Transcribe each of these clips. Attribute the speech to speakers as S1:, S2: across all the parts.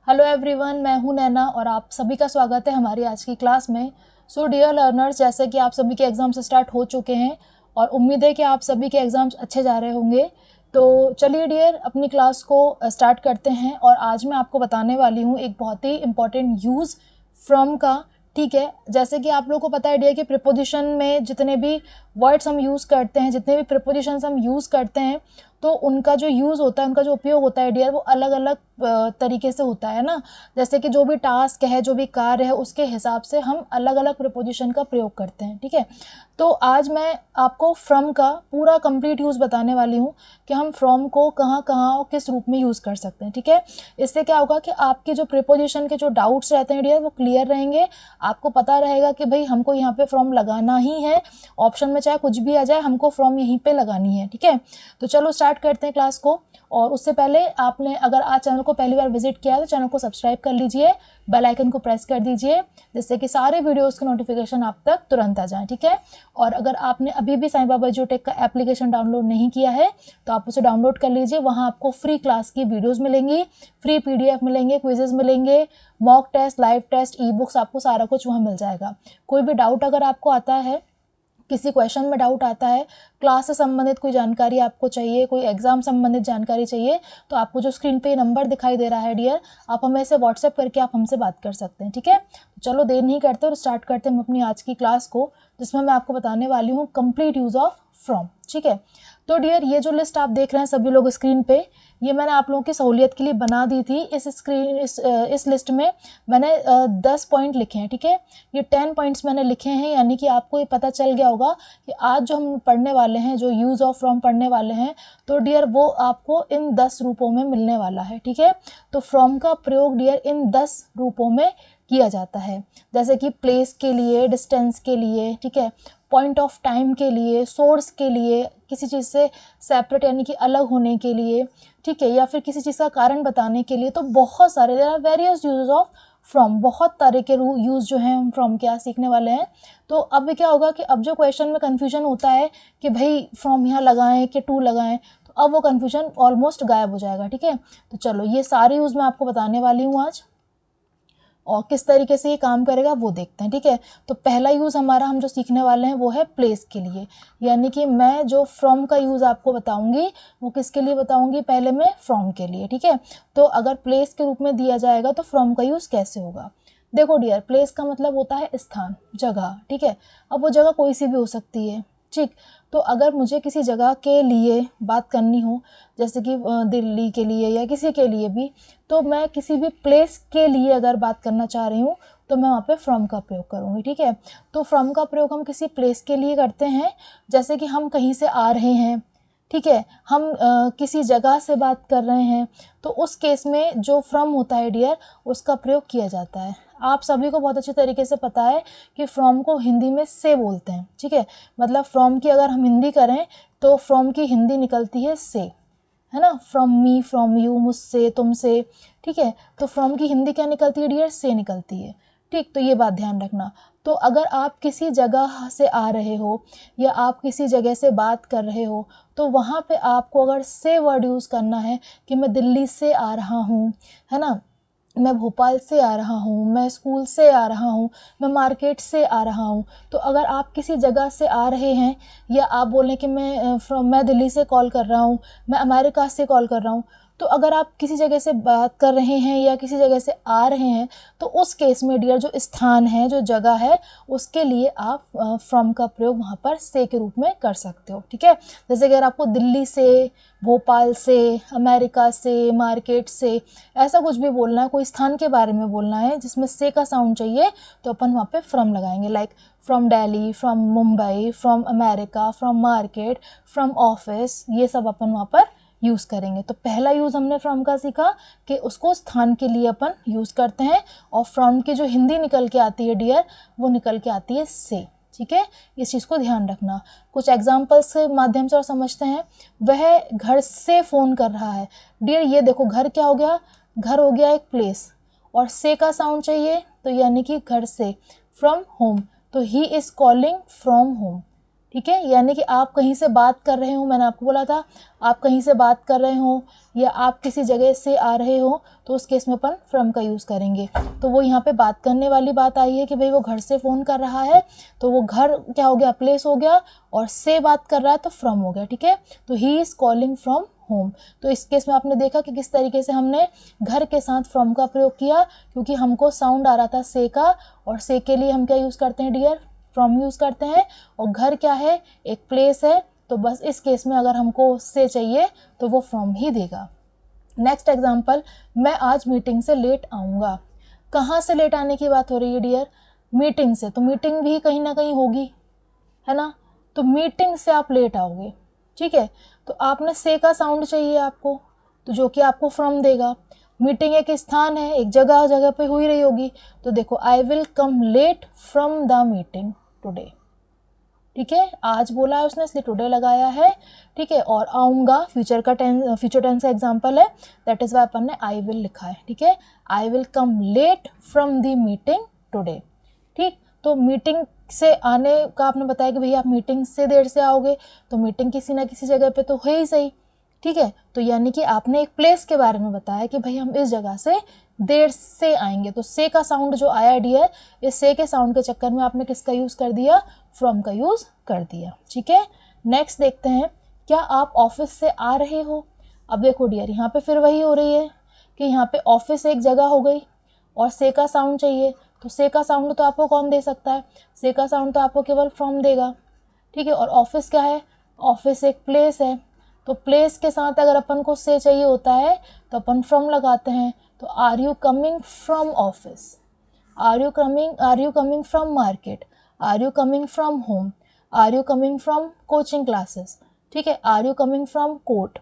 S1: Hello everyone, मैं हूं नैना और आप सभी का स्वागत है हमारी आज की क्लास में। सो डियर लर्नर्स, जैसे कि आप सभी के एग्ज़ाम्स स्टार्ट हो चुके हैं और उम्मीद है कि आप सभी के एग्ज़ाम्स अच्छे जा रहे होंगे। तो चलिए डियर, अपनी क्लास को स्टार्ट करते हैं और आज मैं आपको बताने वाली हूँ एक बहुत ही इम्पॉर्टेंट यूज़ फ्रॉम का। ठीक है, जैसे कि आप लोगों को पता है डियर कि प्रीपोजिशन में जितने भी वर्ड्स हम यूज़ करते हैं, जितने भी प्रीपोजिशंस हम यूज़ करते हैं, तो उनका जो यूज़ होता है, उनका जो उपयोग होता है डियर, वो अलग अलग तरीके से होता है ना। जैसे कि जो भी टास्क है, जो भी कार्य है, उसके हिसाब से हम अलग अलग प्रीपोजिशन का प्रयोग करते हैं। ठीक है, तो आज मैं आपको फ्रॉम का पूरा कंप्लीट यूज़ बताने वाली हूँ कि हम फ्रॉम को कहाँ कहाँ और किस रूप में यूज़ कर सकते हैं। ठीक है, इससे क्या होगा कि आपके जो प्रीपोजिशन के जो डाउट्स रहते हैं डियर, वो क्लियर रहेंगे। आपको पता रहेगा कि भाई हमको यहाँ पे फ्रॉम लगाना ही है, ऑप्शन में चाहे कुछ भी आ जाए, हमको फ्रॉम यहीं पे लगानी है। ठीक है, तो चलो स्टार्ट करते हैं क्लास को। और उससे पहले आपने अगर आज चैनल को पहली बार विजिट किया है तो चैनल को सब्सक्राइब कर लीजिए, बेल आइकन को प्रेस कर दीजिए, जिससे कि सारे वीडियोस के नोटिफिकेशन आप तक तुरंत आ जाएं। ठीक है, और अगर आपने अभी भी साईं बाबा एजुटेक का एप्लीकेशन डाउनलोड नहीं किया है तो आप उसे डाउनलोड कर लीजिए। वहाँ आपको फ्री क्लास की वीडियोज़ मिलेंगी, फ्री PDF मिलेंगे, क्विजेज़ मिलेंगे, mock test, live test, e books, आपको सारा कुछ वहाँ मिल जाएगा। कोई भी डाउट अगर आपको आता है, किसी क्वेश्चन में डाउट आता है, क्लास से संबंधित कोई जानकारी आपको चाहिए, कोई एग्जाम संबंधित जानकारी चाहिए, तो आपको जो स्क्रीन पे नंबर दिखाई दे रहा है डियर, आप हमें इसे व्हाट्सएप करके आप हमसे बात कर सकते हैं। ठीक है, तो चलो देर नहीं करते और स्टार्ट करते हैं हम अपनी आज की क्लास को, जिसमें मैं आपको बताने वाली हूँ कंप्लीट यूज़ ऑफ फ्रॉम। ठीक है, तो डियर ये जो लिस्ट आप देख रहे हैं सभी लोग स्क्रीन पे, ये मैंने आप लोगों की सहूलियत के लिए बना दी थी। इस लिस्ट में मैंने 10 पॉइंट लिखे हैं। ठीक है, ये 10 पॉइंट्स मैंने लिखे हैं, यानी कि आपको ये पता चल गया होगा कि आज जो हम पढ़ने वाले हैं, जो यूज़ ऑफ फ्रॉम पढ़ने वाले हैं, तो डियर वो आपको इन 10 रूपों में मिलने वाला है। ठीक है, तो फ्रॉम का प्रयोग डियर इन 10 रूपों में किया जाता है, जैसे कि प्लेस के लिए, डिस्टेंस के लिए, ठीक है, पॉइंट ऑफ टाइम के लिए, सोर्स के लिए, किसी चीज़ से सेपरेट यानी कि अलग होने के लिए, ठीक है, या फिर किसी चीज़ का कारण बताने के लिए। तो बहुत सारे there are various uses of from, बहुत तरह के यूज़ जो हैं हम फ्रॉम के आज सीखने वाले हैं। तो अब क्या होगा कि अब जो क्वेश्चन में कन्फ्यूजन होता है कि भाई फ्रॉम यहाँ लगाएं कि टू लगाएं, तो अब वो कन्फ्यूजन ऑलमोस्ट गायब हो जाएगा। ठीक है, तो चलो ये सारे यूज़ मैं आपको बताने वाली हूँ आज, और किस तरीके से ये काम करेगा वो देखते हैं। ठीक है, तो पहला यूज़ हमारा हम जो सीखने वाले हैं वो है प्लेस के लिए, यानी कि मैं जो फ्रॉम का यूज़ आपको बताऊंगी वो किसके लिए बताऊंगी, पहले मैं फ्रॉम के लिए। ठीक है, तो अगर प्लेस के रूप में दिया जाएगा तो फ्रॉम का यूज़ कैसे होगा। देखो डियर, प्लेस का मतलब होता है स्थान, जगह। ठीक है, अब वो जगह कोई सी भी हो सकती है। ठीक, तो अगर मुझे किसी जगह के लिए बात करनी हो, जैसे कि दिल्ली के लिए या किसी के लिए भी, तो मैं किसी भी प्लेस के लिए अगर बात करना चाह रही हूँ तो मैं वहाँ पे फ्रॉम का प्रयोग करूँगी। ठीक है, तो फ्रॉम का प्रयोग हम किसी प्लेस के लिए करते हैं, जैसे कि हम कहीं से आ रहे हैं, ठीक है, हम किसी जगह से बात कर रहे हैं, तो उस केस में जो फ्रॉम होता है डियर, उसका प्रयोग किया जाता है। आप सभी को बहुत अच्छी तरीके से पता है कि फ्रॉम को हिंदी में से बोलते हैं। ठीक है, मतलब फ्रॉम की अगर हम हिंदी करें तो फ्रॉम की हिंदी निकलती है से, है ना, फ्रॉम मी, फ्रॉम यू, मुझसे, तुमसे। ठीक है, तो फ्रॉम की हिंदी क्या निकलती है डियर, से निकलती है। ठीक, तो ये बात ध्यान रखना। तो अगर आप किसी जगह से आ रहे हो या आप किसी जगह से बात कर रहे हो, तो वहाँ पे आपको अगर से वर्ड यूज़ करना है कि मैं दिल्ली से आ रहा हूँ, है ना, मैं भोपाल से आ रहा हूँ, मैं स्कूल से आ रहा हूँ, मैं मार्केट से आ रहा हूँ, तो अगर आप किसी जगह से आ रहे हैं या आप बोलें कि मैं दिल्ली से कॉल कर रहा हूँ, मैं अमेरिका से कॉल कर रहा हूँ, तो अगर आप किसी जगह से बात कर रहे हैं या किसी जगह से आ रहे हैं, तो उस केस में डियर जो स्थान है, जो जगह है, उसके लिए आप फ्रॉम का प्रयोग वहाँ पर से के रूप में कर सकते हो। ठीक है, जैसे कि अगर आपको दिल्ली से, भोपाल से, अमेरिका से, मार्केट से, ऐसा कुछ भी बोलना है, कोई स्थान के बारे में बोलना है जिसमें से का साउंड चाहिए, तो अपन वहाँ पे फ्रॉम लगाएंगे, like from Delhi, from Mumbai, from America, from market, from office, ये सब अपन वहाँ पर यूज़ करेंगे। तो पहला यूज़ हमने फ्रॉम का सीखा कि उसको स्थान के लिए अपन यूज़ करते हैं, और फ्रॉम की जो हिंदी निकल के आती है डियर, वो निकल के आती है से। ठीक है, इस चीज़ को ध्यान रखना। कुछ एग्जाम्पल्स के माध्यम से और समझते हैं। वह घर से फ़ोन कर रहा है। डियर ये देखो, घर क्या हो गया, घर हो गया एक प्लेस, और से का साउंड चाहिए, तो यानी कि घर से, फ्रॉम होम, तो he is calling from home. ठीक है, यानी कि आप कहीं से बात कर रहे हो, मैंने आपको बोला था आप कहीं से बात कर रहे हो या आप किसी जगह से आ रहे हो, तो उस केस में अपन फ्रॉम का यूज़ करेंगे। तो वो यहाँ पे बात करने वाली बात आई है कि भाई वो घर से फ़ोन कर रहा है, तो वो घर क्या हो गया, प्लेस हो गया, और से बात कर रहा है तो फ्रॉम हो गया। ठीक है, तो he is calling from home. तो इस केस में आपने देखा कि किस तरीके से हमने घर के साथ फ्रॉम का प्रयोग किया, क्योंकि हमको साउंड आ रहा था से का, और से के लिए हम क्या यूज़ करते हैं डियर, फ्रॉम यूज़ करते हैं। और घर क्या है, एक प्लेस है, तो बस इस केस में अगर हमको से चाहिए तो वो फ्रॉम ही देगा। नेक्स्ट एग्जाम्पल, मैं आज मीटिंग से लेट आऊँगा। कहाँ से लेट आने की बात हो रही है डियर, मीटिंग से, तो मीटिंग भी कहीं ना कहीं होगी, है ना, तो मीटिंग से आप लेट आओगे। ठीक है, तो आपने से का साउंड चाहिए आपको, तो जो कि आपको फ्रॉम देगा। मीटिंग एक स्थान है, एक जगह जगह पे हुई रही होगी, तो देखो I will come late from the meeting today. ठीक है, आज बोला है उसने इसलिए टुडे लगाया है। ठीक है, और आऊँगा फ्यूचर टेंस का एग्जांपल है, दैट इज वाई अपन ने आई विल लिखा है। ठीक है, I will come late from the meeting today. ठीक, तो मीटिंग से आने का आपने बताया कि भैया आप मीटिंग से देर से आओगे, तो मीटिंग किसी ना किसी जगह पे तो है ही सही। ठीक है, तो यानी कि आपने एक प्लेस के बारे में बताया कि भाई हम इस जगह से देर से आएंगे, तो से का साउंड जो आया डियर, इस से के साउंड के चक्कर में आपने किसका यूज़ कर दिया, फ्रॉम का यूज़ कर दिया। ठीक है, नेक्स्ट देखते हैं, क्या आप ऑफिस से आ रहे हो। अब देखो डियर, यहाँ पे फिर वही हो रही है कि यहाँ पे ऑफिस एक जगह हो गई और से का साउंड चाहिए, तो से का साउंड तो आपको कौन दे सकता है, से का साउंड तो आपको केवल फ्रॉम देगा। ठीक है, और ऑफिस क्या है, ऑफिस एक प्लेस है, तो प्लेस के साथ अगर अपन को से चाहिए होता है तो अपन फ्रॉम लगाते हैं। तो are you coming from office, are you coming from market, are you coming from home, are you coming from coaching classes. ठीक है, are you coming from court,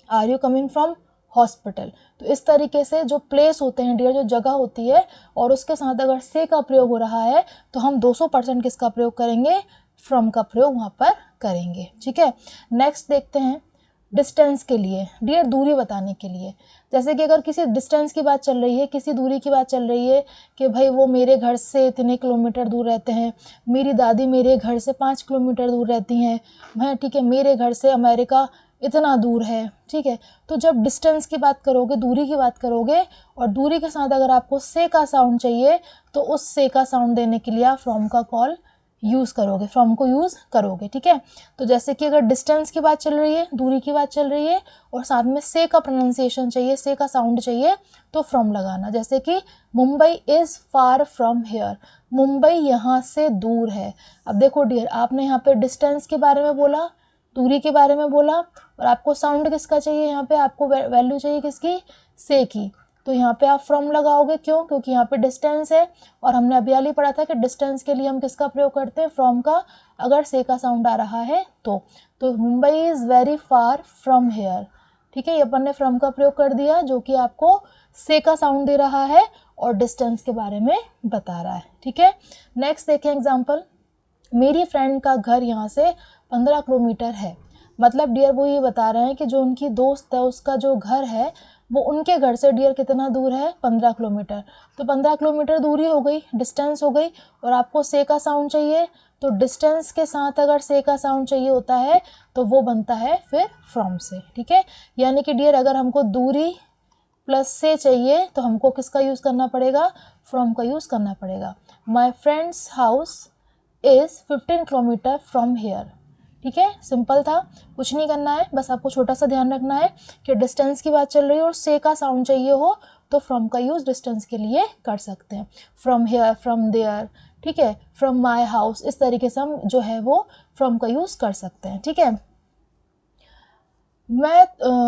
S1: are you coming from hospital. तो इस तरीके से जो place होते हैं dear, जो जगह होती है, और उसके साथ अगर से का प्रयोग हो रहा है तो हम 200% किसका प्रयोग करेंगे, फ्रॉम का प्रयोग वहाँ पर करेंगे। ठीक है, नेक्स्ट देखते हैं, डिस्टेंस के लिए डियर, दूरी बताने के लिए, जैसे कि अगर किसी डिस्टेंस की बात चल रही है, किसी दूरी की बात चल रही है कि भाई वो मेरे घर से इतने किलोमीटर दूर रहते हैं, मेरी दादी मेरे घर से 5 किलोमीटर दूर रहती हैं, मैं, ठीक है, मेरे घर से अमेरिका इतना दूर है। ठीक है, तो जब डिस्टेंस की बात करोगे, दूरी की बात करोगे, और दूरी के साथ अगर आपको से का साउंड चाहिए, तो उस से का साउंड देने के लिए आप फ्रॉम का कॉल यूज़ करोगे, फ्रॉम को यूज़ करोगे। ठीक है, तो जैसे कि अगर डिस्टेंस की बात चल रही है, दूरी की बात चल रही है, और साथ में से का प्रोनाउंसिएशन चाहिए, से का साउंड चाहिए, तो फ्रॉम लगाना। जैसे कि Mumbai is far from here, Mumbai यहाँ से दूर है। अब देखो डियर, आपने यहाँ पे डिस्टेंस के बारे में बोला, दूरी के बारे में बोला, और आपको साउंड किसका चाहिए, यहाँ पे आपको वैल्यू चाहिए किसकी, से की, तो यहाँ पे आप फ्रॉम लगाओगे। क्यों, क्योंकि यहाँ पे डिस्टेंस है, और हमने अभी हाल ही पढ़ा था कि डिस्टेंस के लिए हम किसका प्रयोग करते हैं, फ्रॉम का, अगर से का साउंड आ रहा है तो Mumbai is very far from here. ठीक है, ये अपन ने फ्रॉम का प्रयोग कर दिया, जो कि आपको से का साउंड दे रहा है और डिस्टेंस के बारे में बता रहा है। ठीक है, नेक्स्ट देखें एग्जाम्पल, मेरी फ्रेंड का घर यहाँ से 15 किलोमीटर है। मतलब डियर वो ये बता रहे हैं कि जो उनकी दोस्त है उसका जो घर है वो उनके घर से डियर कितना दूर है, 15 किलोमीटर। तो 15 किलोमीटर दूरी हो गई, डिस्टेंस हो गई, और आपको से का साउंड चाहिए, तो डिस्टेंस के साथ अगर से का साउंड चाहिए होता है तो वो बनता है फिर फ्रॉम से। ठीक है, यानी कि डियर अगर हमको दूरी प्लस से चाहिए तो हमको किसका यूज़ करना पड़ेगा, फ्रॉम का यूज़ करना पड़ेगा। My friends house is 15 kilometre from here. ठीक है, सिंपल था, कुछ नहीं करना है, बस आपको छोटा सा ध्यान रखना है कि डिस्टेंस की बात चल रही है और से का साउंड चाहिए हो तो फ्रॉम का यूज़ डिस्टेंस के लिए कर सकते हैं, फ्रॉम हेयर, फ्रॉम देयर, ठीक है, फ्रॉम माई हाउस, इस तरीके से हम जो है वो फ्रॉम का यूज़ कर सकते हैं। ठीक है,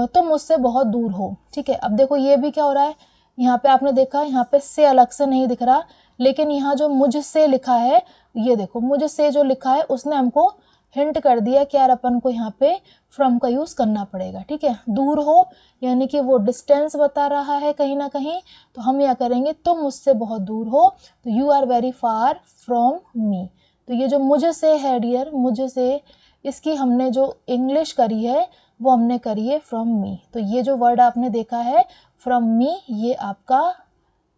S1: तुम मुझसे बहुत दूर हो। ठीक है, अब देखो ये भी क्या हो रहा है, यहाँ पे आपने देखा यहाँ पे से अलग से नहीं दिख रहा, लेकिन यहाँ जो मुझसे लिखा है, ये देखो मुझसे जो लिखा है उसने हमको हिंट कर दिया कि यार अपन को यहाँ पे फ्रॉम का यूज़ करना पड़ेगा। ठीक है, दूर हो यानी कि वो डिस्टेंस बता रहा है कहीं ना कहीं, तो हम यह करेंगे तुम मुझसे बहुत दूर हो, तो you are very far from me. तो ये जो मुझसे है डियर, मुझसे, इसकी हमने जो इंग्लिश करी है वो हमने करी है फ्रॉम मी। तो ये जो वर्ड आपने देखा है फ्रॉम मी, ये आपका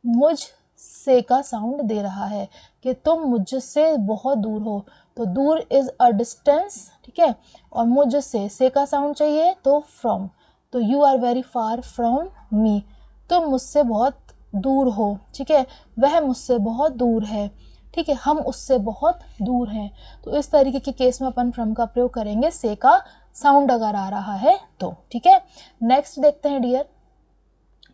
S1: मुझ से का साउंड दे रहा है कि तुम मुझसे बहुत दूर हो, तो तो दूर इज़ अ डिस्टेंस, ठीक है, और मुझसे से का साउंड चाहिए तो फ्रॉम, तो you are very far from me, तुम मुझसे बहुत दूर हो, ठीक है, वह मुझसे बहुत दूर है, ठीक है, हम उससे बहुत दूर हैं। तो इस तरीके के केस में अपन फ्रॉम का प्रयोग करेंगे से का साउंड अगर आ रहा है तो, ठीक है। नेक्स्ट देखते हैं डियर,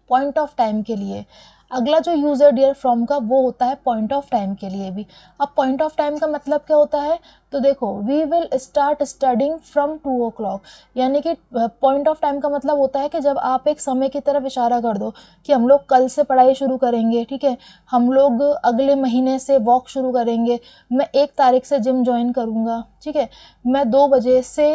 S1: पॉइंट ऑफ टाइम के लिए अगला जो यूज है डियर फ्रॉम का वो होता है पॉइंट ऑफ टाइम के लिए भी। अब पॉइंट ऑफ टाइम का मतलब क्या होता है, तो देखो we will start studying from 2 o'clock, यानी कि पॉइंट ऑफ टाइम का मतलब होता है कि जब आप एक समय की तरफ इशारा कर दो कि हम लोग कल से पढ़ाई शुरू करेंगे, ठीक है, हम लोग अगले महीने से वॉक शुरू करेंगे, मैं 1 तारीख से जिम ज्वाइन करूँगा, ठीक है, मैं 2 बजे से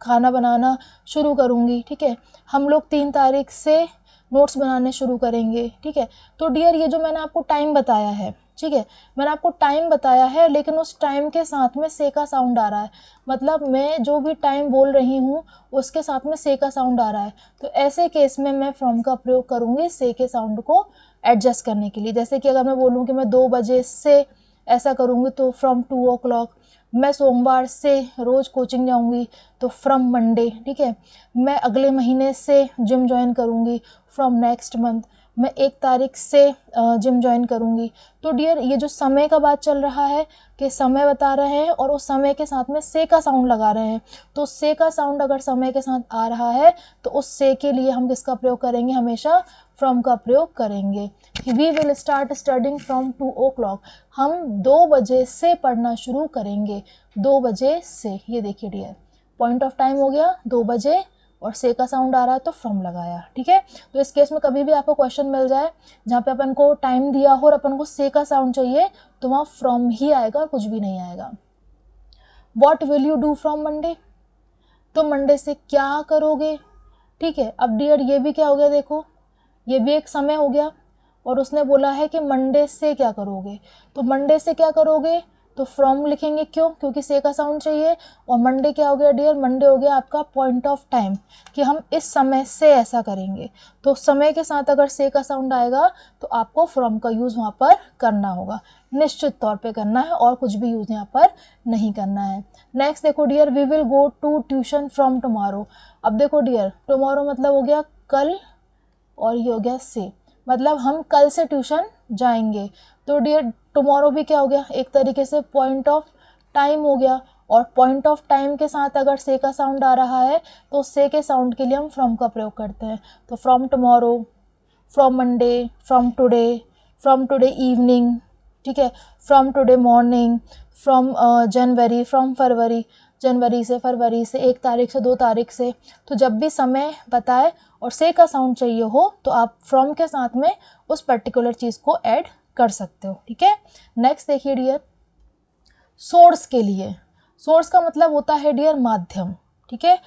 S1: खाना बनाना शुरू करूँगी, ठीक है, हम लोग 3 तारीख से नोट्स बनाने शुरू करेंगे, ठीक है। तो डियर ये जो मैंने आपको टाइम बताया है, ठीक है, मैंने आपको टाइम बताया है लेकिन उस टाइम के साथ में से का साउंड आ रहा है, मतलब मैं जो भी टाइम बोल रही हूँ उसके साथ में से का साउंड आ रहा है, तो ऐसे केस में मैं फ्रॉम का प्रयोग करूँगी से के साउंड को एडजस्ट करने के लिए। जैसे कि अगर मैं बोलूँ कि मैं 2 बजे से ऐसा करूँगी तो फ्रॉम 2 o'clock, मैं सोमवार से रोज़ कोचिंग जाऊँगी तो फ्रॉम मंडे, ठीक है, मैं अगले महीने से जिम ज्वाइन करूँगी फ्रॉम नेक्स्ट मंथ, मैं 1 तारीख से जिम ज्वाइन करूँगी। तो डियर ये जो समय का बात चल रहा है कि समय बता रहे हैं और उस समय के साथ में से का साउंड लगा रहे हैं, तो से का साउंड अगर समय के साथ आ रहा है तो उस से के लिए हम किसका प्रयोग करेंगे, हमेशा फ्रॉम का प्रयोग करेंगे। We will start studying from 2 o'clock, हम 2 बजे से पढ़ना शुरू करेंगे, 2 बजे से। ये देखिए डियर पॉइंट ऑफ टाइम हो गया 2 बजे और से का साउंड आ रहा है तो फ्रॉम लगाया, ठीक है। तो इस केस में कभी भी आपको क्वेश्चन मिल जाए जहाँ पे अपन को टाइम दिया हो और अपन को से का साउंड चाहिए तो वहाँ फ्रॉम ही आएगा और कुछ भी नहीं आएगा। What will you do from Monday, तो मंडे से क्या करोगे, ठीक है। अब डियर ये भी क्या हो गया, देखो ये भी एक समय हो गया और उसने बोला है कि मंडे से क्या करोगे, तो मंडे से क्या करोगे तो फ्रॉम लिखेंगे, क्यों, क्योंकि से का साउंड चाहिए। और मंडे क्या हो गया डियर, मंडे हो गया आपका पॉइंट ऑफ टाइम कि हम इस समय से ऐसा करेंगे, तो समय के साथ अगर से का साउंड आएगा तो आपको फ्रॉम का यूज़ वहाँ पर करना होगा, निश्चित तौर पे करना है और कुछ भी यूज़ यहाँ पर नहीं करना है। नेक्स्ट देखो dear, we will go to tuition from tomorrow. अब देखो डियर टुमारो मतलब हो गया कल और ये हो गया से, मतलब हम कल से ट्यूशन जाएंगे, तो डियर टुमारो भी क्या हो गया, एक तरीके से पॉइंट ऑफ टाइम हो गया, और पॉइंट ऑफ टाइम के साथ अगर से का साउंड आ रहा है तो से के साउंड के लिए हम फ्रॉम का प्रयोग करते हैं, तो from tomorrow, from Monday, from today evening, ठीक है, from today morning, from January, from February, जनवरी से, फरवरी से, 1 तारीख से, 2 तारीख से। तो जब भी समय बताए और से का साउंड चाहिए हो तो आप फ्रॉम के साथ में उस पर्टिकुलर चीज़ को ऐड कर सकते हो, ठीक है। नेक्स्ट देखिए डियर, सोर्स के लिए, सोर्स का मतलब होता है डियर माध्यम, ठीक है।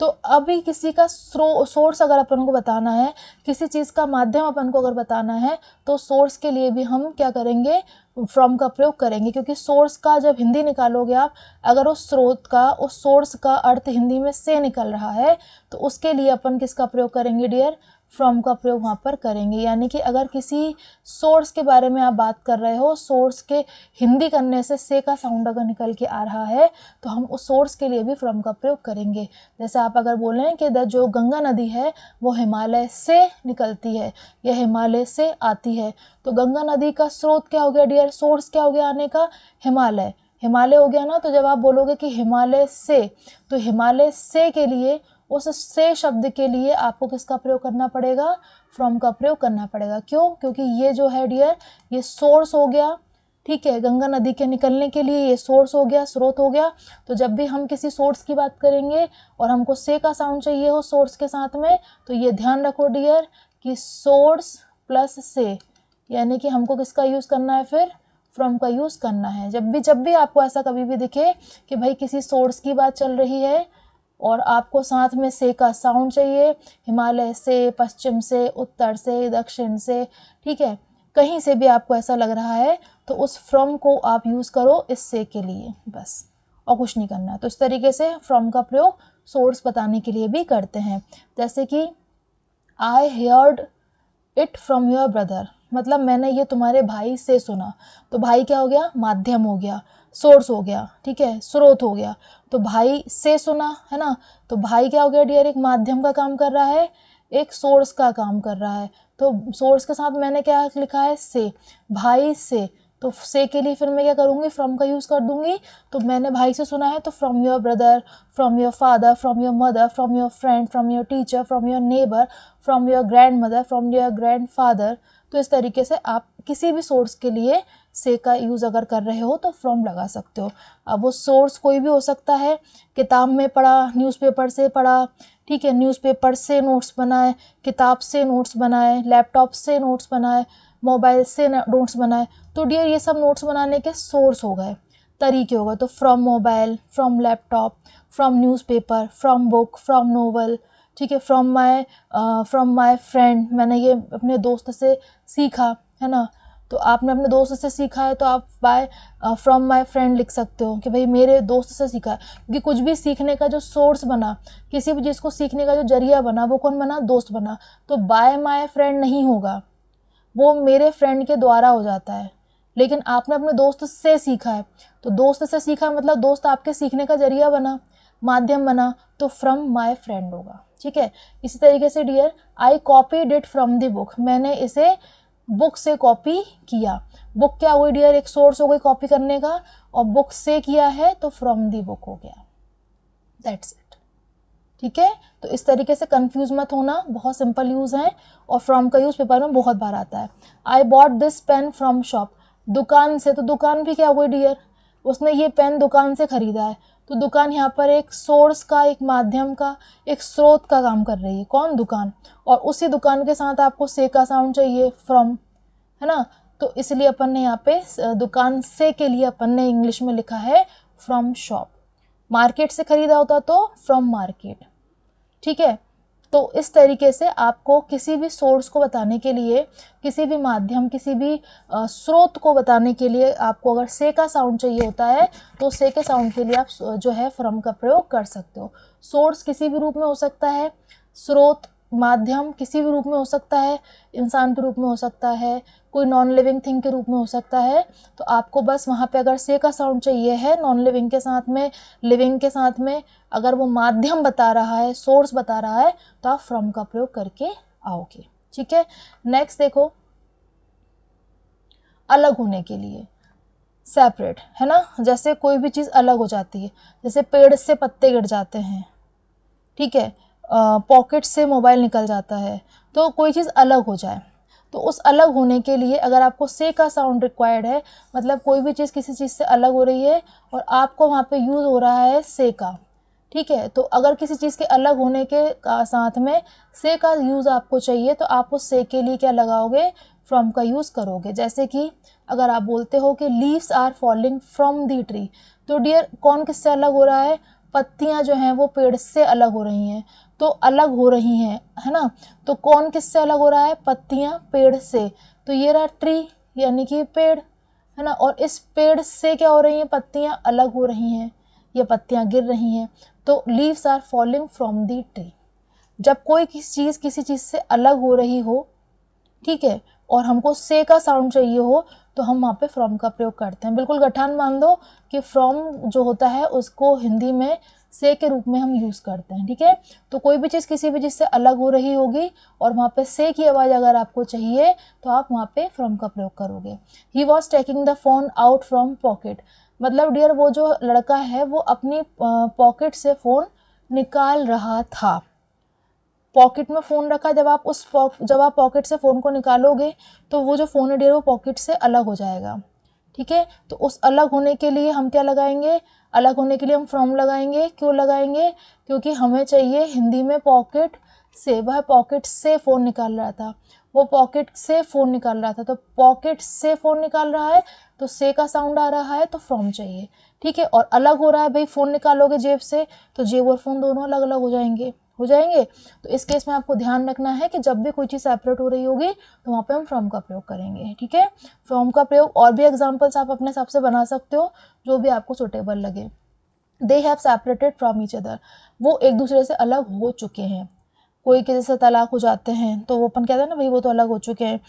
S1: तो अभी किसी का सोर्स अगर अपन को बताना है, किसी चीज़ का माध्यम अपन को अगर बताना है तो सोर्स के लिए भी हम क्या करेंगे, फ्रॉम का प्रयोग करेंगे, क्योंकि सोर्स का जब हिंदी निकालोगे आप, अगर उस स्रोत का, उस सोर्स का अर्थ हिंदी में से निकल रहा है तो उसके लिए अपन किसका प्रयोग करेंगे डियर, फ्रॉम का प्रयोग वहाँ पर करेंगे। यानी कि अगर किसी सोर्स के बारे में आप बात कर रहे हो, सोर्स के हिंदी करने से का साउंड अगर निकल के आ रहा है तो हम उस सोर्स के लिए भी फ्रॉम का प्रयोग करेंगे। जैसे आप अगर बोलें कि जो गंगा नदी है वो हिमालय से निकलती है या हिमालय से आती है, तो गंगा नदी का स्रोत क्या हो गया डियर, सोर्स क्या हो गया आने का, हिमालय, हिमालय हो गया ना। तो जब आप बोलोगे कि हिमालय से, तो हिमालय से के लिए, उस से शब्द के लिए आपको किसका प्रयोग करना पड़ेगा, फ्रॉम का प्रयोग करना पड़ेगा। क्यों, क्योंकि ये जो है डियर ये सोर्स हो गया, ठीक है, गंगा नदी के निकलने के लिए ये सोर्स हो गया, स्रोत हो गया। तो जब भी हम किसी सोर्स की बात करेंगे और हमको से का साउंड चाहिए हो सोर्स के साथ में, तो ये ध्यान रखो डियर कि सोर्स प्लस से, यानी कि हमको किसका यूज़ करना है, फिर फ्रॉम का यूज़ करना है। जब भी आपको ऐसा कभी भी दिखे कि भाई किसी सोर्स की बात चल रही है और आपको साथ में से का साउंड चाहिए, हिमालय से, पश्चिम से, उत्तर से, दक्षिण से, ठीक है, कहीं से भी आपको ऐसा लग रहा है तो उस फ्रॉम को आप यूज़ करो इस से के लिए, बस, और कुछ नहीं करना। तो इस तरीके से फ्रॉम का प्रयोग सोर्स बताने के लिए भी करते हैं। जैसे कि आई heard it from your brother, मतलब मैंने ये तुम्हारे भाई से सुना। तो भाई क्या हो गया, माध्यम हो गया, सोर्स हो गया, ठीक है, स्रोत हो गया। तो भाई से सुना है ना, तो भाई क्या हो गया डियर, एक माध्यम का काम कर रहा है, एक सोर्स का काम कर रहा है। तो सोर्स के साथ मैंने क्या लिखा है, से, भाई से। तो से के लिए फिर मैं क्या करूँगी, फ्रॉम का यूज़ कर दूंगी। तो मैंने भाई से सुना है तो from your brother, from your father, from your mother, from your friend, from your teacher, from your neighbour, from your grand mother, from your grand father. तो इस तरीके से आप किसी भी सोर्स के लिए से का यूज़ अगर कर रहे हो तो फ्रॉम लगा सकते हो। अब वो सोर्स कोई भी हो सकता है, किताब में पढ़ा, न्यूज़पेपर से पढ़ा, ठीक है, न्यूज़पेपर से नोट्स बनाए, किताब से नोट्स बनाए, लैपटॉप से नोट्स बनाए, मोबाइल से नोट्स बनाए। तो डियर ये सब नोट्स बनाने के सोर्स हो गए, तरीके हो गए। तो from mobile, from laptop, from newspaper, from book, from novel, ठीक है, फ्रॉम माय फ्रेंड, मैंने ये अपने दोस्त से सीखा है ना। तो आपने अपने दोस्त से सीखा है तो आप फ्रॉम माय फ्रेंड लिख सकते हो कि भाई मेरे दोस्त से सीखा है। क्योंकि कुछ भी सीखने का जो सोर्स बना, किसी भी चीज़ को सीखने का जो जरिया बना, वो कौन बना, दोस्त बना। तो बाय माय फ्रेंड नहीं होगा, वो मेरे फ्रेंड के द्वारा हो जाता है। लेकिन आपने अपने दोस्त से सीखा है, तो दोस्त से सीखा मतलब दोस्त आपके सीखने का जरिया बना, माध्यम बना, तो फ्रॉम माय फ्रेंड होगा, ठीक है। इसी तरीके से dear, I copied it from the book, मैंने इसे बुक से कॉपी किया। बुक क्या हुई डियर, एक सोर्स हो गई कॉपी करने का, और बुक से किया है तो फ्रॉम द बुक हो गया। दैट्स इट, ठीक है। तो इस तरीके से कंफ्यूज मत होना, बहुत सिंपल यूज़ है, और फ्रॉम का यूज़ पेपर में बहुत बार आता है। I bought this pen from shop, दुकान से, तो दुकान भी क्या हुई डियर, उसने ये पेन दुकान से खरीदा है। तो दुकान यहाँ पर एक सोर्स का, एक माध्यम का, एक स्रोत का काम कर रही है, कौन, दुकान। और उसी दुकान के साथ आपको से का साउंड चाहिए, फ्रॉम, है ना। तो इसलिए अपन ने यहाँ पे दुकान से के लिए अपन ने इंग्लिश में लिखा है फ्रॉम शॉप। मार्केट से खरीदा होता तो फ्रॉम मार्केट, ठीक है। तो इस तरीके से आपको किसी भी सोर्स को बताने के लिए, किसी भी माध्यम, किसी भी स्रोत को बताने के लिए आपको अगर से का साउंड चाहिए होता है तो से के साउंड के लिए आप जो है फ्रॉम का प्रयोग कर सकते हो। सोर्स किसी भी रूप में हो सकता है, स्रोत, माध्यम किसी भी रूप में हो सकता है, इंसान के रूप में हो सकता है, कोई नॉन लिविंग थिंग के रूप में हो सकता है। तो आपको बस वहाँ पे अगर से का साउंड चाहिए है नॉन लिविंग के साथ में, लिविंग के साथ में, अगर वो माध्यम बता रहा है, सोर्स बता रहा है, तो आप फ्रॉम का प्रयोग करके आओगे, ठीक है। नेक्स्ट देखो, अलग होने के लिए, सेपरेट, है ना। जैसे कोई भी चीज़ अलग हो जाती है, जैसे पेड़ से पत्ते गिर जाते हैं, ठीक है, पॉकेट से मोबाइल निकल जाता है, तो कोई चीज़ अलग हो जाए, तो उस अलग होने के लिए अगर आपको से का साउंड रिक्वायर्ड है, मतलब कोई भी चीज़ किसी चीज़ से अलग हो रही है और आपको वहाँ पे यूज़ हो रहा है से का, ठीक है। तो अगर किसी चीज़ के अलग होने के साथ में से का यूज़ आपको चाहिए तो आप उस से के लिए क्या लगाओगे, फ्रॉम का यूज़ करोगे। जैसे कि अगर आप बोलते हो कि leaves are falling from the tree, तो डियर कौन किससे अलग हो रहा है, पत्तियां जो हैं वो पेड़ से अलग हो रही हैं, तो अलग हो रही हैं, है ना। तो कौन किससे अलग हो रहा है, पत्तियां पेड़ से, तो ये रहा ट्री यानी कि पेड़, है ना। और इस पेड़ से क्या हो रही हैं, पत्तियां अलग हो रही हैं, ये पत्तियां गिर रही हैं। तो leaves are falling from the tree, जब कोई चीज़ किसी चीज़ से अलग हो रही हो, ठीक है, और हमको से का साउंड चाहिए हो, तो हम वहाँ पे फ्रॉम का प्रयोग करते हैं। बिल्कुल गठान मान दो कि फ्रॉम जो होता है उसको हिंदी में से के रूप में हम यूज़ करते हैं, ठीक है। तो कोई भी चीज़ किसी भी चीज़ से अलग हो रही होगी और वहाँ पे से की आवाज़ अगर आपको चाहिए तो आप वहाँ पे फ्रॉम का प्रयोग करोगे। He was taking the phone out from pocket, मतलब डियर वो जो लड़का है वो अपनी पॉकेट से फ़ोन निकाल रहा था। पॉकेट में फ़ोन रखा, जब आप पॉकेट से फ़ोन को निकालोगे तो वो जो फ़ोन है डियर वो पॉकेट से अलग हो जाएगा, ठीक है। तो उस अलग होने के लिए हम क्या लगाएंगे, अलग होने के लिए हम फ्रॉम लगाएंगे। क्यों लगाएंगे, क्योंकि हमें चाहिए हिंदी में पॉकेट से, वह पॉकेट से फ़ोन निकाल रहा था, वो पॉकेट से फ़ोन निकाल रहा था, तो पॉकेट से फ़ोन निकाल रहा है तो से का साउंड आ रहा है तो फ्रॉम चाहिए, ठीक है। और अलग हो रहा है, भाई फ़ोन निकालोगे जेब से तो जेब और फ़ोन दोनों अलग अलग हो जाएंगे। तो इस केस में आपको ध्यान रखना है कि जब भी कोई चीज़ सेपरेट हो रही होगी तो वहाँ पे हम फ्रॉम का प्रयोग करेंगे, ठीक है। फ्रॉम का प्रयोग और भी एग्जांपल्स आप अपने हिसाब से बना सकते हो जो भी आपको सुटेबल लगे। They have separated from each other, वो एक दूसरे से अलग हो चुके हैं। कोई के जैसे तलाक हो जाते हैं तो वो अपन कहते हैं ना भाई वो तो अलग हो चुके हैं।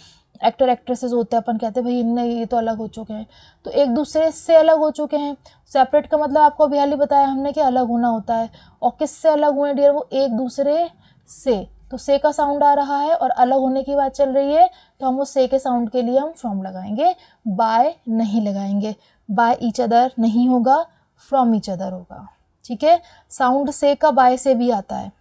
S1: एक्टर एक्ट्रेसेस होते हैं, अपन कहते हैं भाई इनने ये तो अलग हो चुके हैं, तो एक दूसरे से अलग हो चुके हैं। सेपरेट का मतलब आपको अभी हाल ही बताया हमने कि अलग होना होता है। और किससे अलग हुए डियर? वो एक दूसरे से। तो से का साउंड आ रहा है और अलग होने की बात चल रही है, तो हम उस से के साउंड के लिए हम फ्रॉम लगाएंगे, बाय नहीं लगाएंगे। बाय ईच अदर नहीं होगा, फ्रॉम ईच अदर होगा। ठीक है, साउंड से का बाय से भी आता है,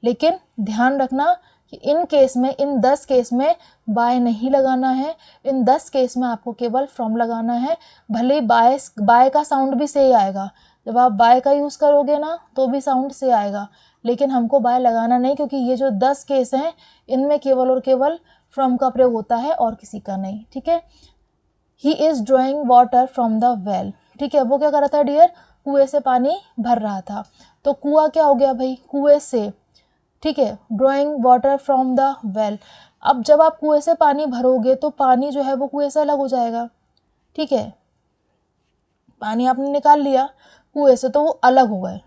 S1: लेकिन ध्यान रखना कि इन केस में, इन 10 केस में बाय नहीं लगाना है। इन 10 केस में आपको केवल फ्रॉम लगाना है। भले ही बाय का साउंड भी से ही आएगा, जब आप बाय का यूज़ करोगे ना तो भी साउंड से आएगा, लेकिन हमको बाय लगाना नहीं, क्योंकि ये जो 10 केस हैं इनमें केवल और केवल फ्रॉम का प्रयोग होता है और किसी का नहीं। ठीक है, he is drawing water from the well. ठीक है, वो क्या कर रहा था डियर? कुएं से पानी भर रहा था। तो कुआं क्या हो गया भाई? कुएं से। ठीक है, drawing water from the well. अब जब आप कुएं से पानी भरोगे तो पानी जो है वो कुएं से अलग हो जाएगा। ठीक है, पानी आपने निकाल लिया कुएं से तो वो अलग हो गए,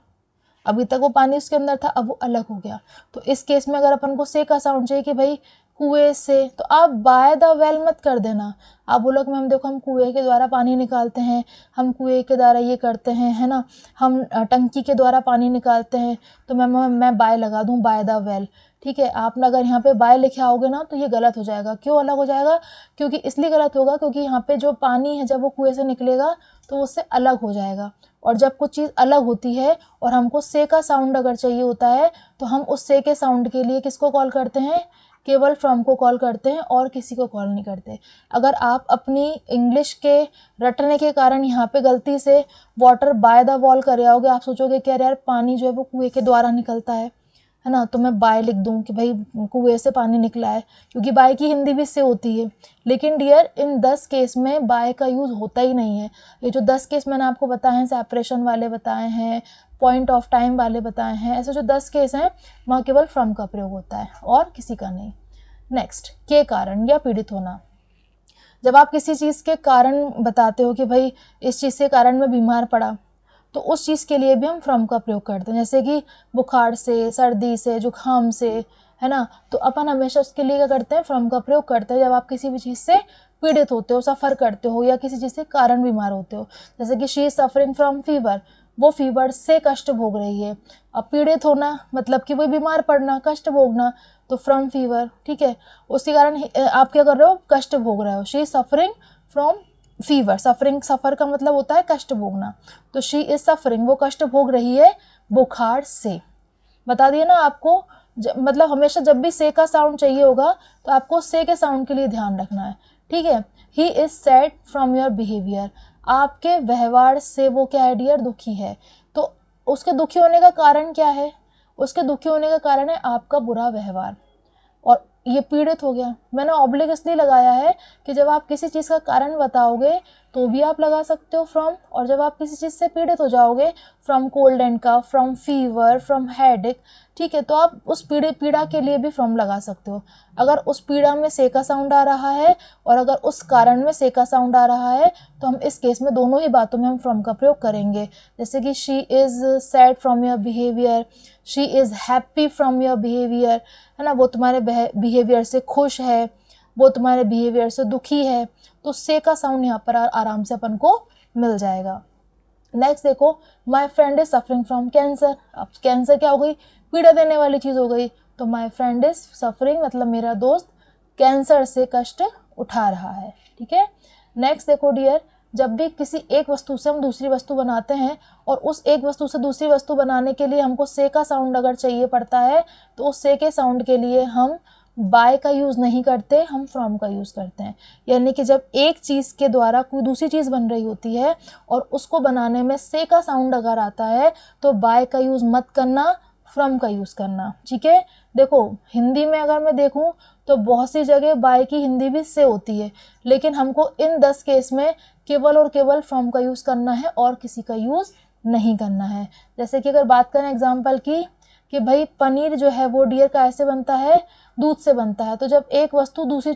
S1: अभी तक वो पानी उसके अंदर था, अब वो अलग हो गया। तो इस केस में अगर अपन को से का साउंड चाहिए कि भाई कुएं से, तो आप बाय द वेल मत कर देना। आप बोलो कि मैम देखो हम कुएं के द्वारा पानी निकालते हैं, हम कुएं के द्वारा ये करते हैं, है ना, हम टंकी के द्वारा पानी निकालते हैं, तो मैं बाय लगा दूं, बाय द वेल। ठीक है, आपने अगर यहाँ पे बाय लिखे आओगे ना तो ये गलत हो जाएगा। क्यों अलग हो जाएगा? क्योंकि इसलिए गलत होगा क्योंकि यहाँ पे जो पानी है जब वो कुएं से निकलेगा तो उससे अलग हो जाएगा। और जब कुछ चीज़ अलग होती है और हमको से का साउंड अगर चाहिए होता है तो हम उस से के साउंड के लिए किसको कॉल करते हैं? केवल फ्रॉम को कॉल करते हैं और किसी को कॉल नहीं करते। अगर आप अपनी इंग्लिश के रटने के कारण यहाँ पे गलती से वाटर बाय द वॉल करे आओगे, आप सोचोगे कि यार पानी जो है वो कुएं के द्वारा निकलता है ना, तो मैं बाय लिख दूं कि भाई कुएं से पानी निकला है, क्योंकि बाय की हिंदी भी से होती है। लेकिन डियर इन 10 केस में बाय का यूज़ होता ही नहीं है। ये जो 10 केस मैंने आपको बताए हैं, सेपरेशन वाले बताए हैं, पॉइंट ऑफ टाइम वाले बताए हैं, ऐसे जो 10 केस हैं वहाँ केवल फ्रॉम का प्रयोग होता है और किसी का नहीं। नेक्स्ट, के कारण या पीड़ित होना। जब आप किसी चीज़ के कारण बताते हो कि भाई इस चीज़ के कारण मैं बीमार पड़ा, तो उस चीज़ के लिए भी हम फ्रॉम का प्रयोग करते हैं। जैसे कि बुखार से, सर्दी से, जुकाम से, है ना, तो अपन हमेशा उसके लिए क्या करते हैं? फ्रॉम का प्रयोग करते हैं। जब आप किसी भी चीज़ से पीड़ित होते हो, सफ़र करते हो या किसी चीज़ के कारण बीमार होते हो, जैसे कि she is suffering from fever, वो फीवर से कष्ट भोग रही है। अब पीड़ित होना मतलब कि वही बीमार पड़ना, कष्ट भोगना, तो फ्रॉम फीवर। ठीक है, उसी कारण आप क्या कर रहे हो? कष्ट भोग रहे हो। She is suffering from fever, suffering, suffer का मतलब होता है कष्ट भोगना, तो शी इज सफरिंग, वो कष्ट भोग रही है बुखार से। बता दिए ना आपको, मतलब हमेशा जब भी से का साउंड चाहिए होगा तो आपको से के साउंड के लिए ध्यान रखना है। ठीक है, he is sad from your behaviour, आपके व्यवहार से वो क्या है डियर? दुखी है। तो उसके दुखी होने का कारण क्या है? उसके दुखी होने का कारण है आपका बुरा व्यवहार। और ये पीड़ित हो गया, मैंने ऑब्लिक इसलिए लगाया है कि जब आप किसी चीज़ का कारण बताओगे तो भी आप लगा सकते हो फ्रॉम, और जब आप किसी चीज़ से पीड़ित हो जाओगे, from cold and cough, from fever, from headache, ठीक है, तो आप उस पीड़ा के लिए भी फ्रॉम लगा सकते हो। अगर उस पीड़ा में से का साउंड आ रहा है और अगर उस कारण में से का साउंड आ रहा है तो हम इस केस में दोनों ही बातों में हम फ्रॉम का प्रयोग करेंगे। जैसे कि she is sad from your behaviour, she is happy from your behaviour, है ना, वो तुम्हारे बिहेवियर से खुश है, वो तुम्हारे बिहेवियर से दुखी है, तो से का साउंड यहाँ पर आराम से अपन को मिल जाएगा। नेक्स्ट देखो, my friend is suffering from cancer. अब कैंसर क्या हो गई? पीड़ा देने वाली चीज़ हो गई, तो माई फ्रेंड इज सफरिंग मतलब मेरा दोस्त कैंसर से कष्ट उठा रहा है। ठीक है, नेक्स्ट देखो डियर, जब भी किसी एक वस्तु से हम दूसरी वस्तु बनाते हैं और उस एक वस्तु से दूसरी वस्तु बनाने के लिए हमको से का साउंड अगर चाहिए पड़ता है तो उस से के साउंड के लिए हम बाय का यूज़ नहीं करते, हम फ्रॉम का यूज़ करते हैं। यानी कि जब एक चीज़ के द्वारा कोई दूसरी चीज़ बन रही होती है और उसको बनाने में से का साउंड अगर आता है तो बाय का यूज़ मत करना, फ्रॉम का यूज़ करना। ठीक है, देखो हिंदी में अगर मैं देखूं तो बहुत सी जगह बाय की हिंदी भी से होती है, लेकिन हमको इन 10 केस में केवल और केवल फ्रॉम का यूज़ करना है और किसी का यूज़ नहीं करना है। जैसे कि अगर बात करें एग्जाम्पल की कि भाई पनीर जो है वो डियर का ऐसे बनता है, दूध से बनता है, तो जब एक वस्तु दूसरी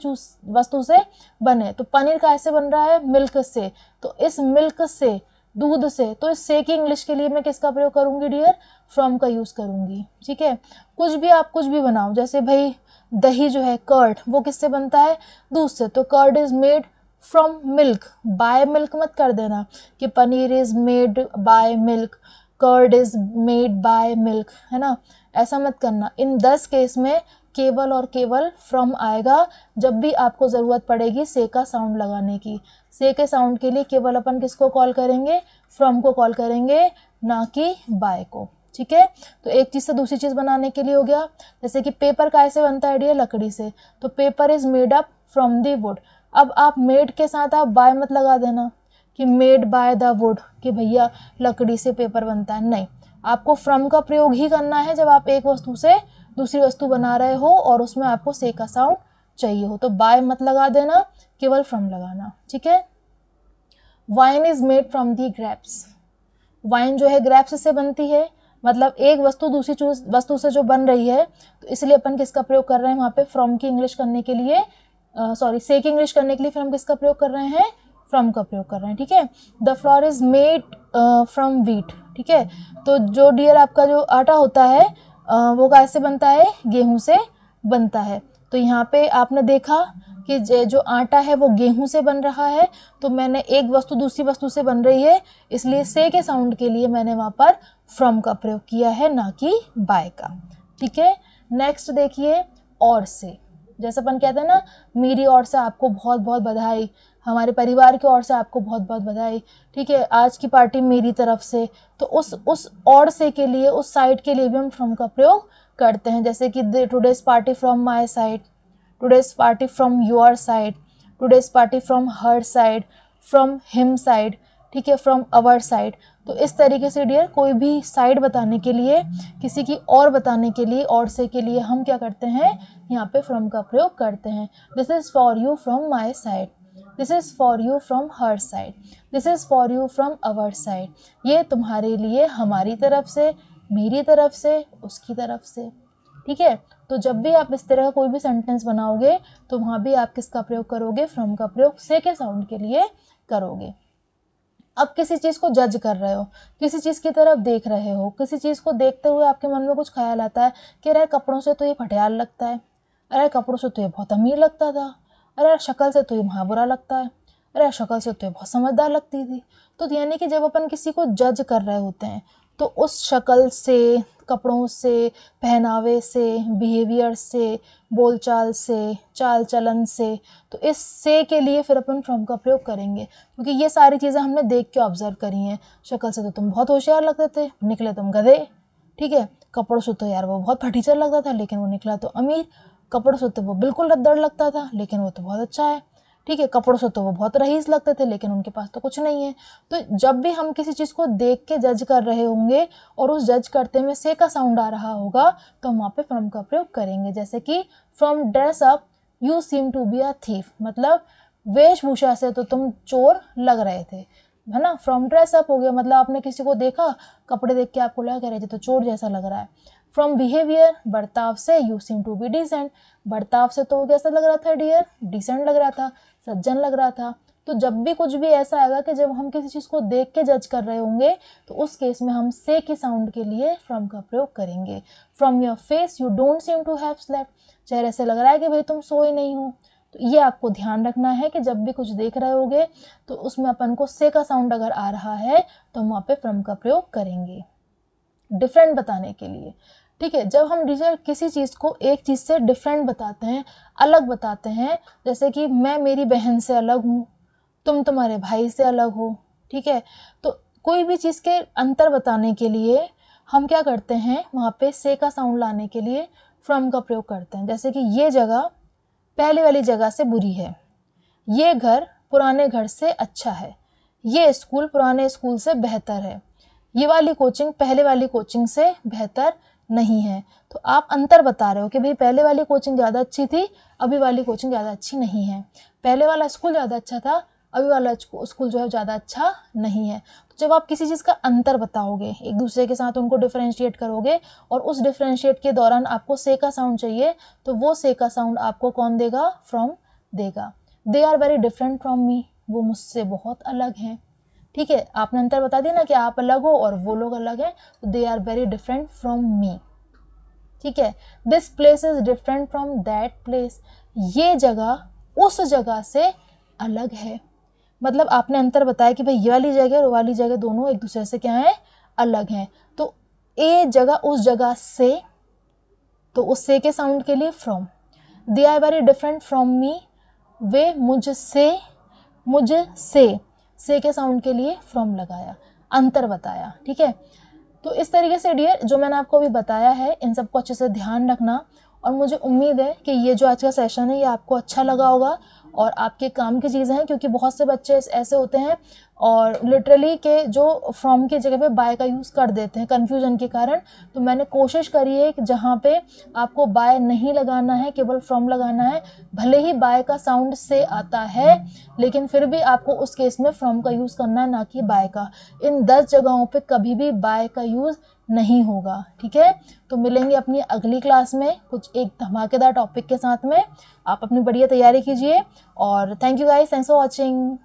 S1: वस्तु से बने तो पनीर का ऐसे बन रहा है, मिल्क से, तो इस मिल्क से दूध से, तो इस से की इंग्लिश के लिए मैं किसका प्रयोग करूंगी डियर, फ्रॉम का यूज करूंगी। ठीक है, कुछ भी आप कुछ भी बनाओ, जैसे भाई दही जो है कर्ड, वो किससे बनता है, दूध से, तो curd is made from milk, by milk मत कर देना कि paneer is made by milk, curd is made by milk, है ना, ऐसा मत करना। इन 10 केस में केवल और केवल फ्रॉम आएगा जब भी आपको ज़रूरत पड़ेगी से का साउंड लगाने की। से के साउंड के लिए केवल अपन किसको कॉल करेंगे, फ्रॉम को कॉल करेंगे, ना कि बाय को। ठीक है, तो एक चीज़ से दूसरी चीज़ बनाने के लिए हो गया। जैसे कि पेपर कैसे बनता है डियर, लकड़ी से, तो paper is made up from the wood. अब आप मेड के साथ आप बाय मत लगा देना कि मेड बाय द वुड, कि भैया लकड़ी से पेपर बनता है, नहीं, आपको फ्रॉम का प्रयोग ही करना है जब आप एक वस्तु से दूसरी वस्तु बना रहे हो और उसमें आपको से का साउंड चाहिए हो, तो बाय मत लगा देना, केवल फ्रॉम लगाना। ठीक है, wine is made from the grapes, wine जो है ग्रेप्स से बनती है, मतलब एक वस्तु दूसरी वस्तु से जो बन रही है, तो इसलिए अपन किसका प्रयोग कर रहे हैं वहाँ पे, फ्रॉम की इंग्लिश करने के लिए, सॉरी से की इंग्लिश करने के लिए फिर हम किसका प्रयोग कर रहे हैं, फ्रॉम का प्रयोग कर रहे हैं। ठीक है, the floor is made from wheat. ठीक है, तो जो डियर आपका जो आटा होता है वो कैसे बनता है, गेहूं से बनता है। तो यहाँ पे आपने देखा कि जो आटा है वो गेहूं से बन रहा है, तो मैंने एक वस्तु दूसरी वस्तु से बन रही है, इसलिए से के साउंड के लिए मैंने वहाँ पर फ्रॉम का प्रयोग किया है, ना कि बाय का। ठीक है, नेक्स्ट देखिए, और से, जैसे अपन कहते हैं ना, मेरी ओर से आपको बहुत बहुत बधाई, हमारे परिवार की ओर से आपको बहुत बहुत बधाई। ठीक है, आज की पार्टी मेरी तरफ से, तो उस और से के लिए, उस साइड के लिए भी हम फ्रॉम का प्रयोग करते हैं। जैसे कि today's party from my side, today's party from your side, today's party from her side, from him side, ठीक है, फ्रॉम अवर साइड। तो इस तरीके से डियर कोई भी साइड बताने के लिए, किसी की और बताने के लिए, और से के लिए हम क्या करते हैं, यहाँ पे फ्रॉम का प्रयोग करते हैं। This is for you from my side, this is for you from her side, this is for you from our side, ये तुम्हारे लिए हमारी तरफ से, मेरी तरफ से, उसकी तरफ से। ठीक है, तो जब भी आप इस तरह का कोई भी सेंटेंस बनाओगे तो वहाँ भी आप किसका प्रयोग करोगे, फ्रॉम का प्रयोग से के साउंड के लिए करोगे। अब किसी चीज़ को जज कर रहे हो, किसी चीज़ की तरफ देख रहे हो, किसी चीज़ को देखते हुए आपके मन में कुछ ख्याल आता है कि अरे कपड़ों से तो ये फटियाल लगता है, अरे कपड़ों से तो ये बहुत अमीर लगता था, अरे शक्ल से तो ये महाबुरा लगता है, अरे शक्ल से तो ये बहुत समझदार लगती थी। तो यानी कि जब अपन किसी को जज कर रहे होते हैं तो उस शक्ल से, कपड़ों से, पहनावे से, बिहेवियर से, बोलचाल से, चाल चलन से, तो इस से के लिए फिर अपन फ्रॉम का प्रयोग करेंगे, क्योंकि ये सारी चीज़ें हमने देख के ऑब्जर्व करी हैं। शक्ल से तो तुम बहुत होशियार लगते थे, निकले तुम गधे। ठीक है, कपड़ों से तो यार वो बहुत फटीचर लगता था, लेकिन वो निकला तो अमीर। कपड़ों से तो वो बिल्कुल रद्दड़ लगता था, लेकिन वो तो बहुत अच्छा है। ठीक है, कपड़ों से तो वो बहुत रईस लगते थे, लेकिन उनके पास तो कुछ नहीं है। तो जब भी हम किसी चीज़ को देख के जज कर रहे होंगे और उस जज करते में से का साउंड आ रहा होगा, तो हम वहाँ पे फ्रॉम का प्रयोग करेंगे। जैसे कि from dress up you seem to be a thief, मतलब वेशभूषा से तो तुम चोर लग रहे थे, है ना। फ्रॉम ड्रेस अप हो गया, मतलब आपने किसी को देखा, कपड़े देख के आपको लगा रहे थे तो चोर जैसा लग रहा है। फ्रॉम बिहेवियर, बर्ताव से, you seem to be decent, बर्ताव से तो कैसा लग रहा था डियर, डिसेंट लग रहा था, सज्जन लग रहा था। तो जब भी कुछ भी ऐसा आएगा कि जब हम किसी चीज़ को देख के जज कर रहे होंगे, तो उस केस में हम से की साउंड के लिए फ्रॉम का प्रयोग करेंगे। From your face you don't seem to have slept, चेहरे से लग रहा है कि भाई तुम सोए नहीं हो। तो ये आपको ध्यान रखना है कि जब भी कुछ देख रहे होगे तो उसमें अपन को से का साउंड अगर आ रहा है तो हम वहाँ पे फ्रॉम का प्रयोग करेंगे डिफरेंट बताने के लिए। ठीक है, जब हम टीचर किसी चीज़ को एक चीज़ से डिफरेंट बताते हैं, अलग बताते हैं, जैसे कि मैं मेरी बहन से अलग हूँ, तुम तुम्हारे भाई से अलग हो। ठीक है, तो कोई भी चीज़ के अंतर बताने के लिए हम क्या करते हैं, वहाँ पे से का साउंड लाने के लिए फ्रॉम का प्रयोग करते हैं। जैसे कि ये जगह पहले वाली जगह से बुरी है, ये घर पुराने घर से अच्छा है, ये स्कूल पुराने स्कूल से बेहतर है, ये वाली कोचिंग पहले वाली कोचिंग से बेहतर नहीं है। तो आप अंतर बता रहे हो कि भाई पहले वाली कोचिंग ज़्यादा अच्छी थी, अभी वाली कोचिंग ज़्यादा अच्छी नहीं है, पहले वाला स्कूल ज़्यादा अच्छा था, अभी वाला स्कूल जो है ज़्यादा अच्छा नहीं है। तो जब आप किसी चीज़ का अंतर बताओगे, एक दूसरे के साथ उनको डिफरेंशिएट करोगे और उस डिफरेंशिएट के दौरान आपको से का साउंड चाहिए, तो वो से का साउंड आपको कौन देगा, फ्रॉम देगा। They are very different from me, वो मुझसे बहुत अलग हैं। ठीक है, आपने अंतर बता दिया ना कि आप अलग हो और वो लोग अलग हैं, तो they are very different from me. ठीक है, this place is different from that place, ये जगह उस जगह से अलग है। मतलब आपने अंतर बताया कि भाई ये वाली जगह और वो वाली जगह दोनों एक दूसरे से क्या है, अलग हैं। तो ए जगह उस जगह से, तो उस से के साउंड के लिए from. They are very different from me, वे मुझसे, मुझसे, से के साउंड के लिए फ्रॉम लगाया, अंतर बताया। ठीक है, तो इस तरीके से डियर जो मैंने आपको अभी बताया है इन सबको अच्छे से ध्यान रखना, और मुझे उम्मीद है कि ये जो आज का सेशन है ये आपको अच्छा लगा होगा और आपके काम की चीज़ें हैं, क्योंकि बहुत से बच्चे ऐसे होते हैं और लिटरली के जो फ्रॉम की जगह पे बाय का यूज़ कर देते हैं कन्फ्यूजन के कारण। तो मैंने कोशिश करी है कि जहाँ पे आपको बाय नहीं लगाना है, केवल फ्रॉम लगाना है, भले ही बाय का साउंड से आता है लेकिन फिर भी आपको उस केस में फ्रॉम का यूज़ करना है, ना कि बाय का। इन 10 जगहों पे कभी भी बाय का यूज़ नहीं होगा। ठीक है, तो मिलेंगे अपनी अगली क्लास में कुछ एक धमाकेदार टॉपिक के साथ में। आप अपनी बढ़िया तैयारी कीजिए और thank you guys, thanks for watching.